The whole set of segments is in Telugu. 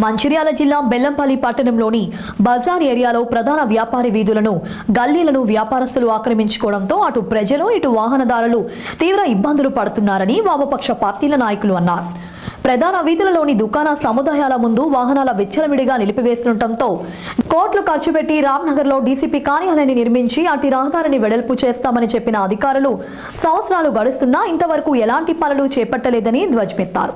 మంచిర్యాల జిల్లా బెల్లంపల్లి పట్టణంలోని బజార్ ఏరియాలో ప్రధాన వ్యాపారి వీధులను గల్లీలను వ్యాపారస్తులు ఆక్రమించుకోవడంతో అటు ప్రజలు ఇటు వాహనదారులు తీవ్ర ఇబ్బందులు పడుతున్నారని వామపక్ష పార్టీల నాయకులు అన్నారు. ప్రధాన వీధులలోని దుకాణ సముదాయాల ముందు వాహనాల విచ్చలవిడిగా నిలిపివేస్తుండటంతో కోట్లు ఖర్చు పెట్టి రామ్నగర్లో డీసీపీ కార్యాలయాన్ని నిర్మించి అటు రహదారిని వెడల్పు చేస్తామని చెప్పిన అధికారులు సంవత్సరాలు గడుస్తున్నా ఇంతవరకు ఎలాంటి పనులు చేపట్టలేదని ధ్వజమెత్తారు.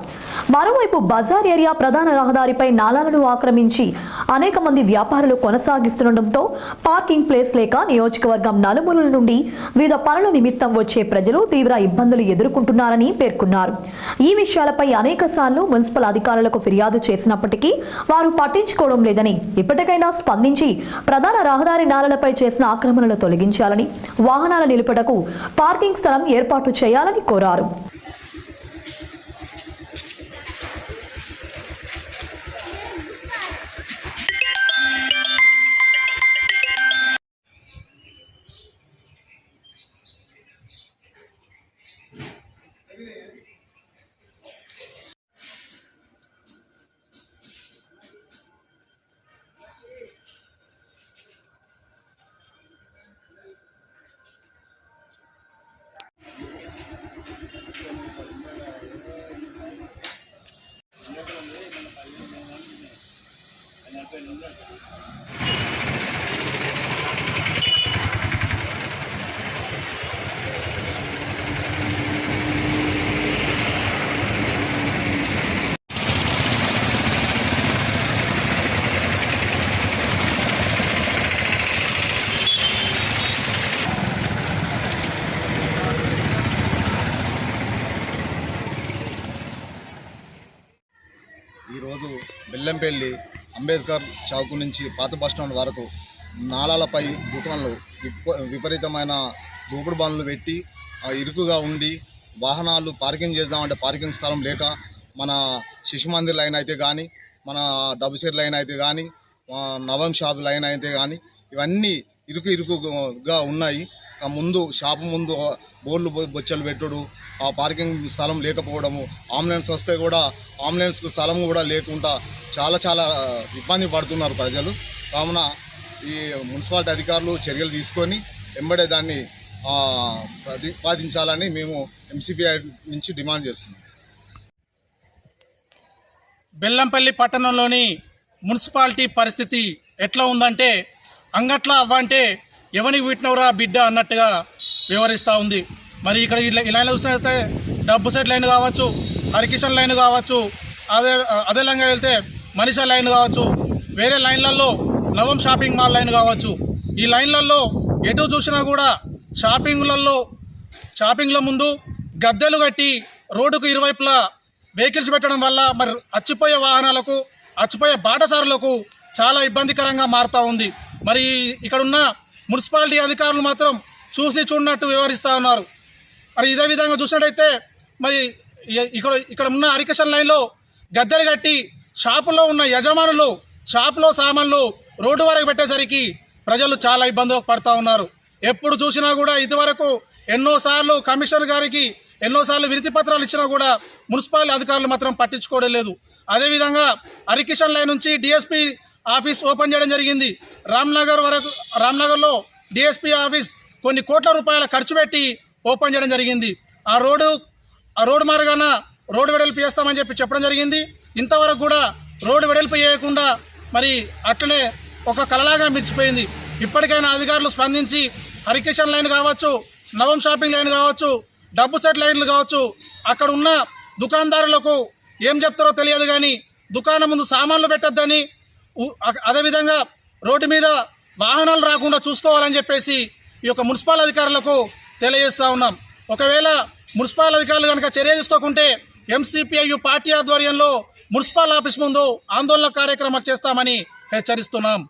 మరోవైపు బజార్ ఏరియా ప్రధాన రహదారిపై నాలాలను ఆక్రమించి అనేక మంది వ్యాపారులు కొనసాగిస్తుండటంతో పార్కింగ్ ప్లేస్ లేక నియోజకవర్గం నలుమూలల నుండి వివిధ పనుల నిమిత్తం వచ్చే ప్రజలు తీవ్ర ఇబ్బందులు ఎదుర్కొంటున్నారని పేర్కొన్నారు. ఈ విషయాలపై అనేక మున్సిపల్ అధికారులకు ఫిర్యాదు చేసినప్పటికీ వారు పట్టించుకోవడం లేదని, ఇప్పటికైనా స్పందించి ప్రధాన రహదారి నాలలపై చేసిన ఆక్రమణలు తొలగించాలని, వాహనాల నిలుపుటకు పార్కింగ్ స్థలం ఏర్పాటు చేయాలని కోరారు. ఈరోజు బెల్లంపల్లి అంబేద్కర్ చౌక్ నుంచి పాత బస్టాండ్ వరకు నాలాలపై దుకాణాలు విపరీతమైన దూకుడు బండ్లు పెట్టి ఇరుకుగా ఉండి వాహనాలు పార్కింగ్ చేద్దామంటే పార్కింగ్ స్థలం లేక మన శిశు మందిర్ లైన్ అయితే కానీ, మన డబ్బుసేర్ లైన్ అయితే కానీ, నవం షాప్ లైన్ అయితే కానీ ఇవన్నీ ఇరుకుగా ఉన్నాయి. ముందు షాపు ముందు బోర్లు బొచ్చలు పెట్టుడు, ఆ పార్కింగ్ స్థలం లేకపోవడము, అంబులెన్స్ వస్తే కూడా అంబులెన్స్కు స్థలం కూడా లేకుండా చాలా ఇబ్బంది పడుతున్నారు ప్రజలు. కావున ఈ మున్సిపాలిటీ అధికారులు చర్యలు తీసుకొని వెంబడే దాన్ని ప్రతిపాదించాలని మేము ఎంసీపీఐ నుంచి డిమాండ్ చేస్తున్నాం. బెల్లంపల్లి పట్టణంలోని మున్సిపాలిటీ పరిస్థితి ఎట్లా ఉందంటే, అంగట్లా అవ్వంటే ఎవరికి పెట్టినవరా బిడ్డ అన్నట్టుగా వ్యవహరిస్తూ ఉంది. మరి ఇక్కడ ఈ లైన్లో చూసినట్లయితే డబ్బు సెట్ లైన్ కావచ్చు, హరికిషన్ లైన్ కావచ్చు, అదే లైన్గా వెళ్తే మనిషా లైన్ కావచ్చు, వేరే లైన్లలో నవం షాపింగ్ మాల్ లైన్ కావచ్చు. ఈ లైన్లలో ఎటు చూసినా కూడా షాపింగ్ల ముందు గద్దెలు కట్టి రోడ్డుకు ఇరువైపులా వెహికల్స్ పెట్టడం వల్ల మరి అచ్చిపోయే వాహనాలకు, అచ్చిపోయే బాటసారులకు చాలా ఇబ్బందికరంగా మారుతూ ఉంది. మరి ఇక్కడున్న మున్సిపాలిటీ అధికారులు మాత్రం చూసి చూడనట్టు వ్యవహరిస్తూ ఉన్నారు. మరి ఇదే విధంగా చూసినట్టయితే మరి ఇక్కడ ఉన్న హరికిషన్ లైన్లో గద్దెలు కట్టి షాపులో ఉన్న యజమానులు షాపులో సామాన్లు రోడ్డు వరకు పెట్టేసరికి ప్రజలు చాలా ఇబ్బందులు పడుతూ ఉన్నారు. ఎప్పుడు చూసినా కూడా ఇదివరకు ఎన్నోసార్లు కమిషనర్ గారికి ఎన్నోసార్లు వినతి పత్రాలు ఇచ్చినా కూడా మున్సిపల్ అధికారులు మాత్రం పట్టించుకోవడం లేదు. అదేవిధంగా హరికిషన్ లైన్ నుంచి డిఎస్పీ ఆఫీస్ ఓపెన్ చేయడం జరిగింది. రామ్నగర్లో డిఎస్పీ ఆఫీస్ కొన్ని కోట్ల రూపాయల ఖర్చు పెట్టి ఓపెన్ చేయడం జరిగింది. ఆ రోడ్డు మార్గాన రోడ్డు వెడల్పు చేస్తామని చెప్పడం జరిగింది. ఇంతవరకు కూడా రోడ్డు వెడల్పు చేయకుండా మరి అట్లనే ఒక కలలాగా మిర్చిపోయింది. ఇప్పటికైనా అధికారులు స్పందించి హరికిషన్ లైన్ కావచ్చు, నవం షాపింగ్ లైన్ కావచ్చు, డబ్బు సెట్ లైన్లు కావచ్చు, అక్కడ ఉన్న దుకాణదారులకు ఏం చెప్తారో తెలియదు కానీ దుకాణం ముందు సామాన్లు పెట్టొద్దని, అదేవిధంగా రోడ్డు మీద వాహనాలు రాకుండా చూసుకోవాలని చెప్పేసి ఈ యొక్క మున్సిపల్ అధికారులకు తెలియజేస్తూ ఉన్నాం. ఒకవేళ మున్సిపల్ అధికారులు కనుక చర్య తీసుకోకుంటే ఎంసీపీఐ పార్టీ ఆధ్వర్యంలో మున్సిపల్ ఆఫీస్ ముందు ఆందోళన కార్యక్రమాలు చేస్తామని హెచ్చరిస్తున్నాం.